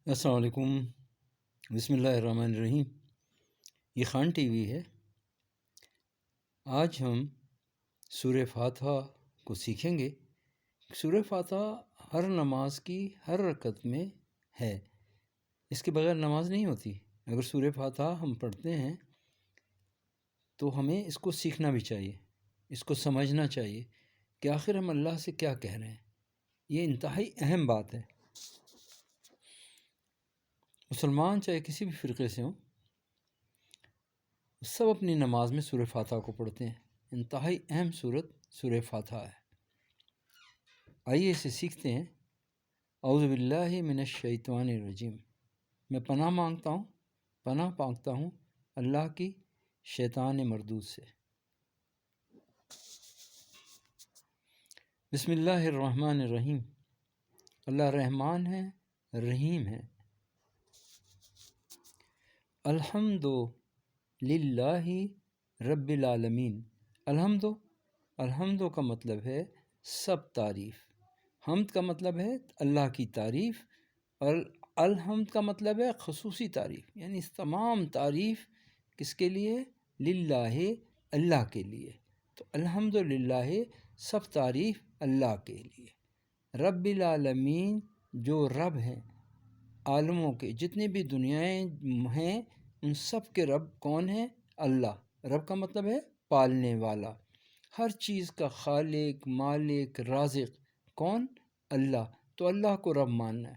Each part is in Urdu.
السلام علیکم۔ بسم اللہ الرحمن الرحیم۔ یہ خان ٹی وی ہے۔ آج ہم سورہ فاتحہ کو سیکھیں گے۔ سورہ فاتحہ ہر نماز کی ہر رکعت میں ہے، اس کے بغیر نماز نہیں ہوتی۔ اگر سورہ فاتحہ ہم پڑھتے ہیں تو ہمیں اس کو سیکھنا بھی چاہیے، اس کو سمجھنا چاہیے کہ آخر ہم اللہ سے کیا کہہ رہے ہیں۔ یہ انتہائی اہم بات ہے۔ مسلمان چاہے کسی بھی فرقے سے ہوں، سب اپنی نماز میں سورہ فاتحہ کو پڑھتے ہیں۔ انتہائی اہم سورت سورہ فاتحہ ہے۔ آئیے اسے سیکھتے ہیں۔ اعوذ باللہ من الشیطان الرجیم۔ میں پناہ مانگتا ہوں اللہ کی شیطان مردود سے۔ بسم اللہ الرحمن الرحیم۔ اللہ رحمان ہے، رحیم ہے۔ الحمد للہ رب العالمین۔ الحمد کا مطلب ہے سب تعریف، حمد کا مطلب ہے اللہ کی تعریف، اور الحمد کا مطلب ہے خصوصی تعریف، یعنی اس تمام تعریف کس کے لیے؟ للہ، اللہ کے لیے۔ تو الحمد للہ سب تعریف اللہ کے لیے۔ رب العالمین، جو رب ہیں عالموں کے، جتنے بھی دنیایں ہیں ان سب کے رب کون ہیں؟ اللہ۔ رب کا مطلب ہے پالنے والا، ہر چیز کا خالق، مالک، رازق کون؟ اللہ۔ تو اللہ کو رب ماننا ہے۔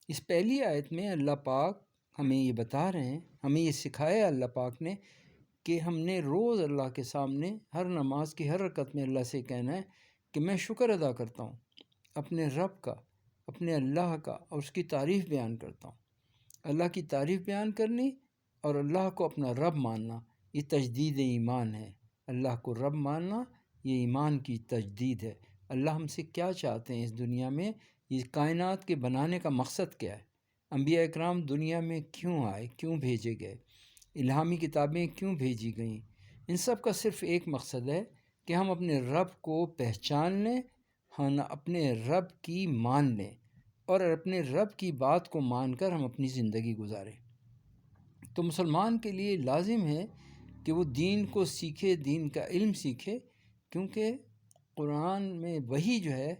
اس پہلی آیت میں اللہ پاک ہمیں یہ بتا رہے ہیں، ہمیں یہ سکھایا اللہ پاک نے کہ ہم نے روز اللہ کے سامنے ہر نماز کی ہر رکعت میں اللہ سے کہنا ہے کہ میں شکر ادا کرتا ہوں اپنے رب کا، اپنے اللہ کا، اور اس کی تعریف بیان کرتا ہوں۔ اللہ کی تعریف بیان کرنی اور اللہ کو اپنا رب ماننا، یہ تجدید ایمان ہے۔ اللہ کو رب ماننا یہ ایمان کی تجدید ہے۔ اللہ ہم سے کیا چاہتے ہیں اس دنیا میں؟ یہ کائنات کے بنانے کا مقصد کیا ہے؟ انبیاء اکرام دنیا میں کیوں آئے، کیوں بھیجے گئے، الہامی کتابیں کیوں بھیجی گئیں؟ ان سب کا صرف ایک مقصد ہے کہ ہم اپنے رب کو پہچان لیں، ہم اپنے رب کی مان لیں، اور اپنے رب کی بات کو مان کر ہم اپنی زندگی گزاریں۔ تو مسلمان کے لیے لازم ہے کہ وہ دین کو سیکھے، دین کا علم سیکھے، کیونکہ قرآن میں وحی جو ہے،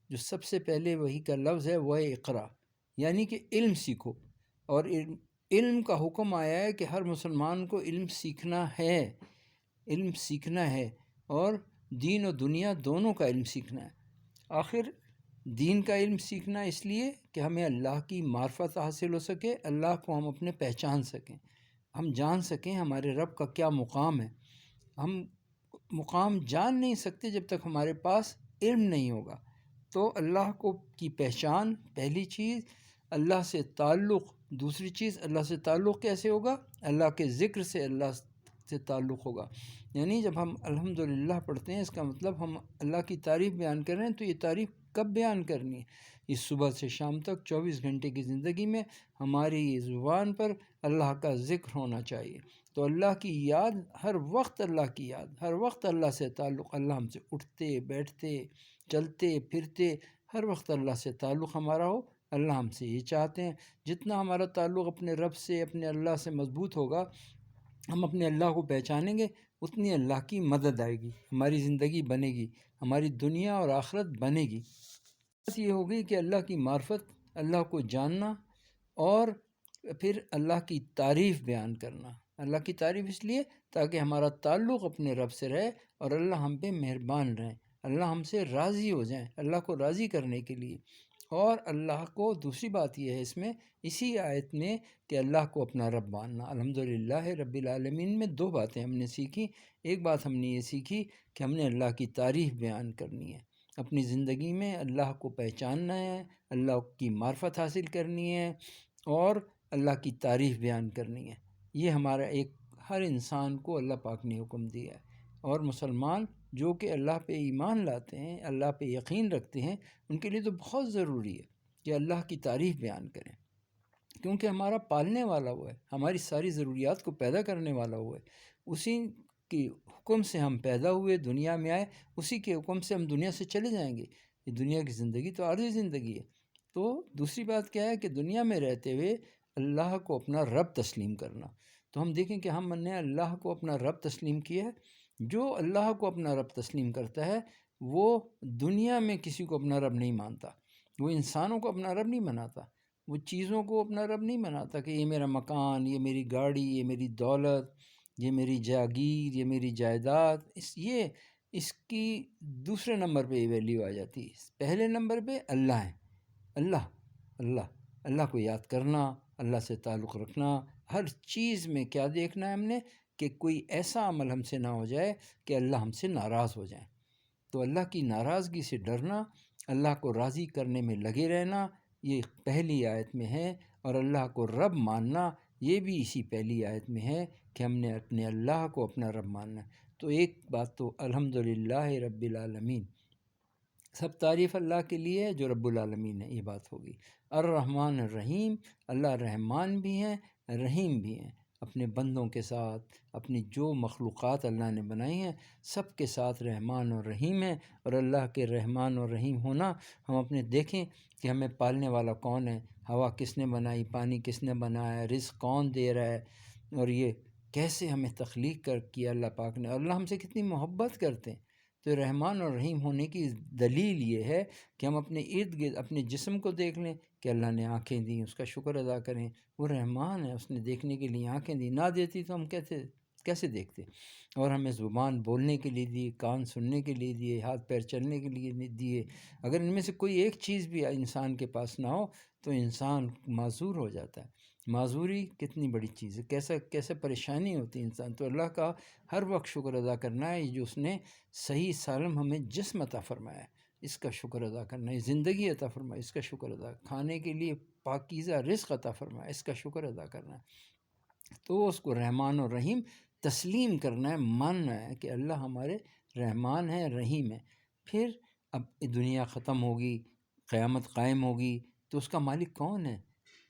جو سب سے پہلے وحی کا لفظ ہے وہ ہے اقرا، یعنی کہ علم سیکھو۔ اور علم کا حکم آیا ہے کہ ہر مسلمان کو علم سیکھنا ہے، علم سیکھنا ہے، اور دین و دنیا دونوں کا علم سیکھنا ہے۔ آخر دین کا علم سیکھنا اس لیے کہ ہمیں اللہ کی معرفت حاصل ہو سکے، اللہ کو ہم اپنے پہچان سکیں، ہم جان سکیں ہمارے رب کا کیا مقام ہے۔ ہم مقام جان نہیں سکتے جب تک ہمارے پاس علم نہیں ہوگا۔ تو اللہ کو کی پہچان پہلی چیز، اللہ سے تعلق دوسری چیز۔ اللہ سے تعلق کیسے ہوگا؟ اللہ کے ذکر سے اللہ سے تعلق ہوگا۔ یعنی جب ہم الحمدللہ پڑھتے ہیں، اس کا مطلب ہم اللہ کی تعریف بیان کر رہے ہیں۔ تو یہ تعریف کب بیان کرنی ہے؟ اس صبح سے شام تک 24 گھنٹے کی زندگی میں ہماری زبان پر اللہ کا ذکر ہونا چاہیے۔ تو اللہ کی یاد، ہر وقت اللہ کی یاد، ہر وقت اللہ سے تعلق۔ اللہ ہم سے اٹھتے بیٹھتے چلتے پھرتے ہر وقت اللہ سے تعلق ہمارا ہو۔ اللہ ہم سے یہ چاہتے ہیں، جتنا ہمارا تعلق اپنے رب سے، اپنے اللہ سے مضبوط ہوگا، ہم اپنے اللہ کو پہچانیں گے، اتنی اللہ کی مدد آئے گی، ہماری زندگی بنے گی، ہماری دنیا اور آخرت بنے گی۔ بس یہ ہوگی کہ اللہ کی معرفت، اللہ کو جاننا، اور پھر اللہ کی تعریف بیان کرنا۔ اللہ کی تعریف اس لیے تاکہ ہمارا تعلق اپنے رب سے رہے اور اللہ ہم پہ مہربان رہیں، اللہ ہم سے راضی ہو جائیں، اللہ کو راضی کرنے کے لیے۔ اور اللہ کو دوسری بات یہ ہے اس میں، اسی آیت میں، کہ اللہ کو اپنا رب ماننا۔ الحمدللہ رب العالمین میں دو باتیں ہم نے سیکھی۔ ایک بات ہم نے یہ سیکھی کہ ہم نے اللہ کی تعریف بیان کرنی ہے، اپنی زندگی میں اللہ کو پہچاننا ہے، اللہ کی معرفت حاصل کرنی ہے، اور اللہ کی تعریف بیان کرنی ہے۔ یہ ہمارا ایک، ہر انسان کو اللہ پاک نے حکم دیا ہے۔ اور مسلمان جو کہ اللہ پہ ایمان لاتے ہیں، اللہ پہ یقین رکھتے ہیں، ان کے لیے تو بہت ضروری ہے کہ اللہ کی تعریف بیان کریں، کیونکہ ہمارا پالنے والا وہ ہے، ہماری ساری ضروریات کو پیدا کرنے والا وہ ہے۔ اسی کے حکم سے ہم پیدا ہوئے، دنیا میں آئے، اسی کے حکم سے ہم دنیا سے چلے جائیں گے۔ یہ دنیا کی زندگی تو عارضی زندگی ہے۔ تو دوسری بات کیا ہے کہ دنیا میں رہتے ہوئے اللہ کو اپنا رب تسلیم کرنا. تو ہم دیکھیں کہ ہم نے اللہ کو اپنا رب تسلیم کیا ہے. جو اللہ کو اپنا رب تسلیم کرتا ہے وہ دنیا میں کسی کو اپنا رب نہیں مانتا. وہ انسانوں کو اپنا رب نہیں بناتا، وہ چیزوں کو اپنا رب نہیں بناتا کہ یہ میرا مکان، یہ میری گاڑی، یہ میری دولت، یہ میری جاگیر، یہ میری جائیداد. اس کی دوسرے نمبر پہ یہ ویلیو آ جاتی ہے. پہلے نمبر پہ اللہ ہے. اللہ کو یاد کرنا، اللہ سے تعلق رکھنا. ہر چیز میں کیا دیکھنا ہے ہم نے کہ کوئی ایسا عمل ہم سے نہ ہو جائے کہ اللہ ہم سے ناراض ہو جائیں. تو اللہ کی ناراضگی سے ڈرنا، اللہ کو راضی کرنے میں لگے رہنا، یہ پہلی آیت میں ہے. اور اللہ کو رب ماننا یہ بھی اسی پہلی آیت میں ہے کہ ہم نے اپنے اللہ کو اپنا رب ماننا. تو ایک بات تو الحمدللہ رب العالمین، سب تعریف اللہ کے لیے ہے جو رب العالمین ہے، یہ بات ہوگی. الرحمن الرحیم، اللہ رحمان بھی ہیں رحیم بھی ہیں اپنے بندوں کے ساتھ. اپنی جو مخلوقات اللہ نے بنائی ہیں سب کے ساتھ رحمان اور رحیم ہیں. اور اللہ کے رحمان اور رحیم ہونا ہم اپنے دیکھیں کہ ہمیں پالنے والا کون ہے، ہوا کس نے بنائی، پانی کس نے بنایا، رزق کون دے رہا ہے، اور یہ کیسے ہمیں تخلیق کیا اللہ پاک نے. اللہ ہم سے کتنی محبت کرتے ہیں. تو رحمان اور رحیم ہونے کی دلیل یہ ہے کہ ہم اپنے ارد گرد اپنے جسم کو دیکھ لیں کہ اللہ نے آنکھیں دیں، اس کا شکر ادا کریں. وہ رحمان ہے، اس نے دیکھنے کے لیے آنکھیں دی، نہ دیتی تو ہم کیسے دیکھتے. اور ہمیں زبان بولنے کے لیے دی، کان سننے کے لیے دیے، ہاتھ پیر چلنے کے لیے دیے. اگر ان میں سے کوئی ایک چیز بھی انسان کے پاس نہ ہو تو انسان معذور ہو جاتا ہے. معذوری کتنی بڑی چیز ہے، کیسے پریشانی ہوتی ہے انسان. تو اللہ کا ہر وقت شکر ادا کرنا ہے جو اس نے صحیح سالم ہمیں جسم عطا فرمایا ہے، اس کا شکر ادا کرنا ہے. زندگی عطا فرمایا، اس کا شکر ادا، کھانے کے لیے پاکیزہ رزق عطا فرمایا، اس کا شکر ادا کرنا ہے. تو اس کو رحمان اور رحیم تسلیم کرنا ہے، ماننا ہے کہ اللہ ہمارے رحمان ہیں رحیم ہیں. پھر اب دنیا ختم ہوگی، قیامت قائم ہوگی تو اس کا مالک کون ہے؟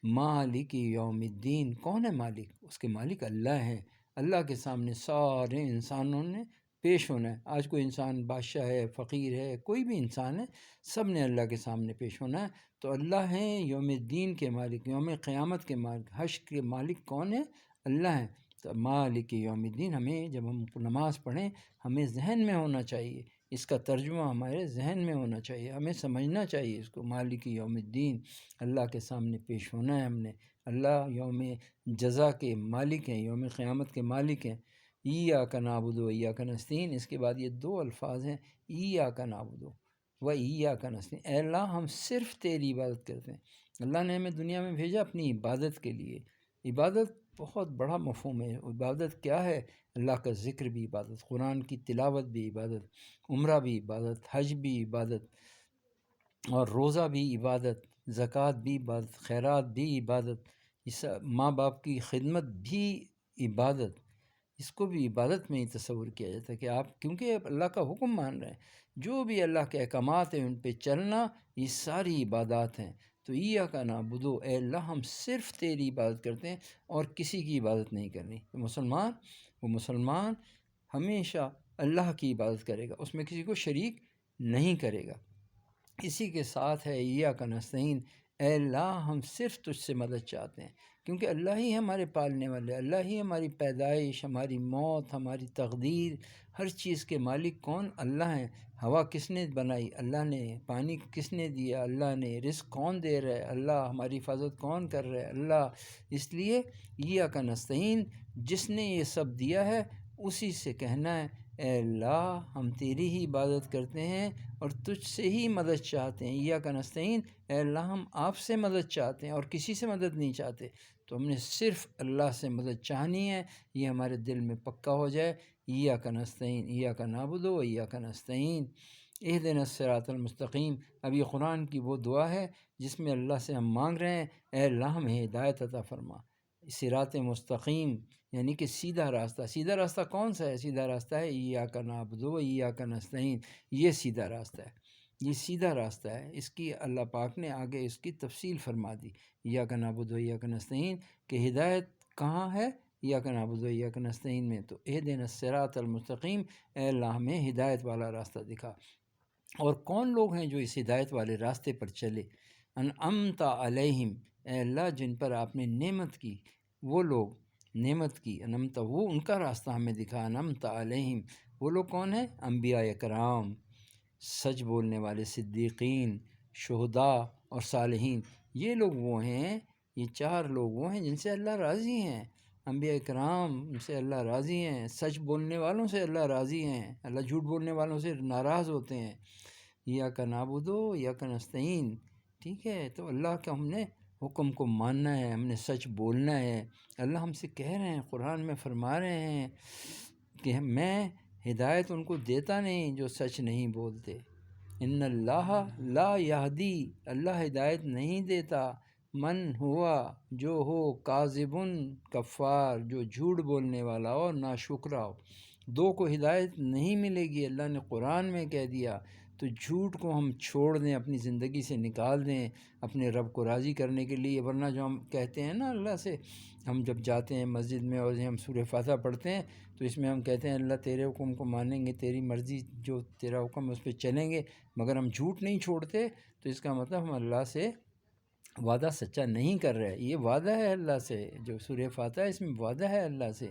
مالک یوم الدین. کون ہے مالک؟ اس کے مالک اللہ ہے. اللہ کے سامنے سارے انسانوں نے پیش ہونا ہے. آج کوئی انسان بادشاہ ہے، فقیر ہے، کوئی بھی انسان ہے، سب نے اللہ کے سامنے پیش ہونا ہے. تو اللہ ہیں یوم الدین کے مالک، یوم قیامت کے مالک، حشر کے مالک کون ہے؟ اللہ ہیں. تو مالک یوم الدین ہمیں جب ہم نماز پڑھیں ہمیں ذہن میں ہونا چاہیے، اس کا ترجمہ ہمارے ذہن میں ہونا چاہیے، ہمیں سمجھنا چاہیے اس کو. مالک یوم الدین، اللہ کے سامنے پیش ہونا ہے ہم نے. اللہ یوم جزا کے مالک ہیں، یوم قیامت کے مالک ہیں. ایاک نعبد و ایاک نستعین، اس کے بعد یہ دو الفاظ ہیں، ایاک نعبد و ایاک نستعین. اے اللہ ہم صرف تیری عبادت کرتے ہیں. اللہ نے ہمیں دنیا میں بھیجا اپنی عبادت کے لیے. عبادت بہت بڑا مفہوم ہے. عبادت کیا ہے؟ اللہ کا ذکر بھی عبادت، قرآن کی تلاوت بھی عبادت، عمرہ بھی عبادت، حج بھی عبادت، اور روزہ بھی عبادت، زکوٰۃ بھی عبادت، خیرات بھی عبادت، ماں باپ کی خدمت بھی عبادت. اس کو بھی عبادت میں ہی تصور کیا جاتا ہے کہ آپ کیونکہ اللہ کا حکم مان رہے ہیں، جو بھی اللہ کے احکامات ہیں ان پہ چلنا، یہ ساری عبادات ہیں. تو ایاک نعبد، اے اللہ ہم صرف تیری عبادت کرتے ہیں اور کسی کی عبادت نہیں کرنی. وہ مسلمان ہمیشہ اللہ کی عبادت کرے گا، اس میں کسی کو شریک نہیں کرے گا. اسی کے ساتھ ہے ایاک نستعین، اے اللہ ہم صرف تجھ سے مدد چاہتے ہیں، کیونکہ اللہ ہی ہمارے پالنے والے، اللہ ہی ہماری پیدائش، ہماری موت، ہماری تقدیر، ہر چیز کے مالک کون؟ اللہ ہیں. ہوا کس نے بنائی؟ اللہ نے. پانی کس نے دیا؟ اللہ نے. رزق کون دے رہا ہے؟ اللہ. ہماری حفاظت کون کر رہا ہے؟ اللہ. اس لیے ایاک نستعین، جس نے یہ سب دیا ہے اسی سے کہنا ہے اے اللہ ہم تیری ہی عبادت کرتے ہیں اور تجھ سے ہی مدد چاہتے ہیں. ایاک نستعین، اے اللہ ہم آپ سے مدد چاہتے ہیں اور کسی سے مدد نہیں چاہتے. تو ہم نے صرف اللہ سے مدد چاہنی ہے، یہ ہمارے دل میں پکا ہو جائے. ایاک نستعین، ایاک نعبد و ایاک نستعین، اہدنا الصراط المستقیم. اب یہ قرآن کی وہ دعا ہے جس میں اللہ سے ہم مانگ رہے ہیں اے اللہ ہمیں ہدایت عطا فرما. صراط مستقیم یعنی کہ سیدھا راستہ. سیدھا راستہ کون سا ہے؟ سیدھا راستہ ہے ایاک نعبد و ایاک نستعین. یہ سیدھا راستہ ہے، یہ سیدھا راستہ ہے. اس کی اللہ پاک نے آگے اس کی تفصیل فرما دی ایاک نعبد و ایاک نستعین کہ ہدایت کہاں ہے؟ ایاک نعبد و ایاک نستعین میں. تو اہدنا الصراط المستقیم، اے اللہ ہمیں ہدایت والا راستہ دکھا. اور کون لوگ ہیں جو اس ہدایت والے راستے پر چلے؟ انعمت علیہم، اے اللہ جن پر آپ نے نعمت کی، وہ لوگ نعمت کی، انعمت وہ ان کا راستہ ہمیں دکھا، انعمت علیہم وہ لوگ کون ہیں؟ انبیاء کرام، سچ بولنے والے، صدیقین، شہداء اور صالحین، یہ لوگ وہ ہیں، یہ چار لوگ وہ ہیں جن سے اللہ راضی ہیں۔ انبیاء کرام ان سے اللہ راضی ہیں، سچ بولنے والوں سے اللہ راضی ہیں، اللہ جھوٹ بولنے والوں سے ناراض ہوتے ہیں۔ ایاک نعبد و ایاک نستعین، ٹھیک ہے، تو اللہ کا ہم نے حکم کو ماننا ہے، ہم نے سچ بولنا ہے۔ اللہ ہم سے کہہ رہے ہیں، قرآن میں فرما رہے ہیں کہ میں ہدایت ان کو دیتا نہیں جو سچ نہیں بولتے۔ ان اللہ لا یہدی، اللہ ہدایت نہیں دیتا، من ہوا جو ہو، کاذبن کفار جو جھوٹ بولنے والا ہو، ناشکرا ہو، دو کو ہدایت نہیں ملے گی، اللہ نے قرآن میں کہہ دیا۔ تو جھوٹ کو ہم چھوڑ دیں، اپنی زندگی سے نکال دیں اپنے رب کو راضی کرنے کے لیے، ورنہ جو ہم کہتے ہیں نا اللہ سے، ہم جب جاتے ہیں مسجد میں اور ہم سورہ فاتحہ پڑھتے ہیں تو اس میں ہم کہتے ہیں اللہ تیرے حکم کو مانیں گے، تیری مرضی جو تیرا حکم ہے اس پہ چلیں گے، مگر ہم جھوٹ نہیں چھوڑتے، تو اس کا مطلب ہم اللہ سے وعدہ سچا نہیں کر رہے۔ یہ وعدہ ہے اللہ سے، جو سورہ فاتحہ ہے اس میں وعدہ ہے اللہ سے،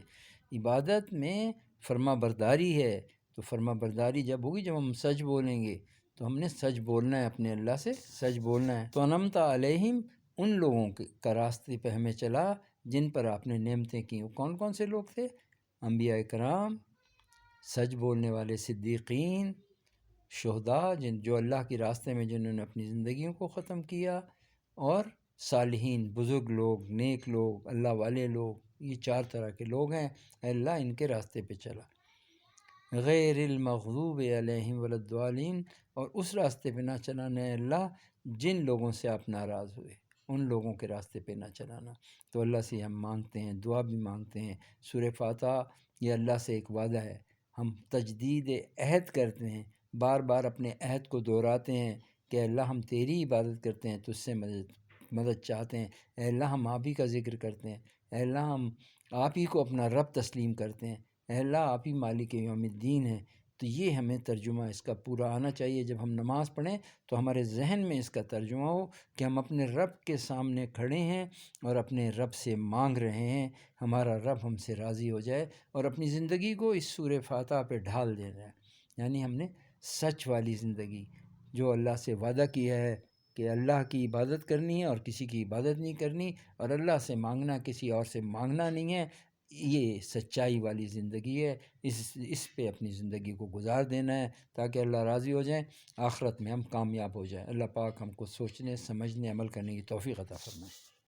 عبادت میں فرما برداری ہے، تو فرما برداری جب ہوگی جب ہم سچ بولیں گے، تو ہم نے سچ بولنا ہے، اپنے اللہ سے سچ بولنا ہے۔ تو انعمت علیہم ان لوگوں کا راستے پہ ہمیں چلا جن پر آپ نے نعمتیں کی۔ وہ کون کون سے لوگ تھے؟ انبیاء کرام، سچ بولنے والے صدیقین، شہداء جو اللہ کے راستے میں جنہوں نے اپنی زندگیوں کو ختم کیا، اور صالحین، بزرگ لوگ، نیک لوگ، اللہ والے لوگ، یہ چار طرح کے لوگ ہیں۔ اے اللہ ان کے راستے پہ چلا، غیر المغضوب علیہم ولا الضالین، اور اس راستے پہ نہ چلانا ہے اللہ جن لوگوں سے آپ ناراض ہوئے، ان لوگوں کے راستے پہ نہ چلانا۔ تو اللہ سے ہم مانگتے ہیں، دعا بھی مانگتے ہیں۔ سورہ فاتحہ یہ اللہ سے ایک وعدہ ہے، ہم تجدید عہد کرتے ہیں، بار بار اپنے عہد کو دہراتے ہیں کہ اللہ ہم تیری عبادت کرتے ہیں، تجھ سے مدد چاہتے ہیں۔ اے اللہ ہم آپ ہی کا ذکر کرتے ہیں، اے اللہ ہم آپ ہی کو اپنا رب تسلیم کرتے ہیں، اے اللہ آپ ہی مالک یوم الدین ہیں۔ تو یہ ہمیں ترجمہ اس کا پورا آنا چاہیے۔ جب ہم نماز پڑھیں تو ہمارے ذہن میں اس کا ترجمہ ہو کہ ہم اپنے رب کے سامنے کھڑے ہیں اور اپنے رب سے مانگ رہے ہیں، ہمارا رب ہم سے راضی ہو جائے، اور اپنی زندگی کو اس سورہ فاتحہ پہ ڈھال دینا ہے۔ یعنی ہم نے سچ والی زندگی، جو اللہ سے وعدہ کیا ہے کہ اللہ کی عبادت کرنی ہے اور کسی کی عبادت نہیں کرنی، اور اللہ سے مانگنا کسی اور سے مانگنا نہیں ہے، یہ سچائی والی زندگی ہے۔ اس پہ اپنی زندگی کو گزار دینا ہے تاکہ اللہ راضی ہو جائیں، آخرت میں ہم کامیاب ہو جائیں۔ اللہ پاک ہم کو سوچنے، سمجھنے، عمل کرنے کی توفیق عطا فرمائے۔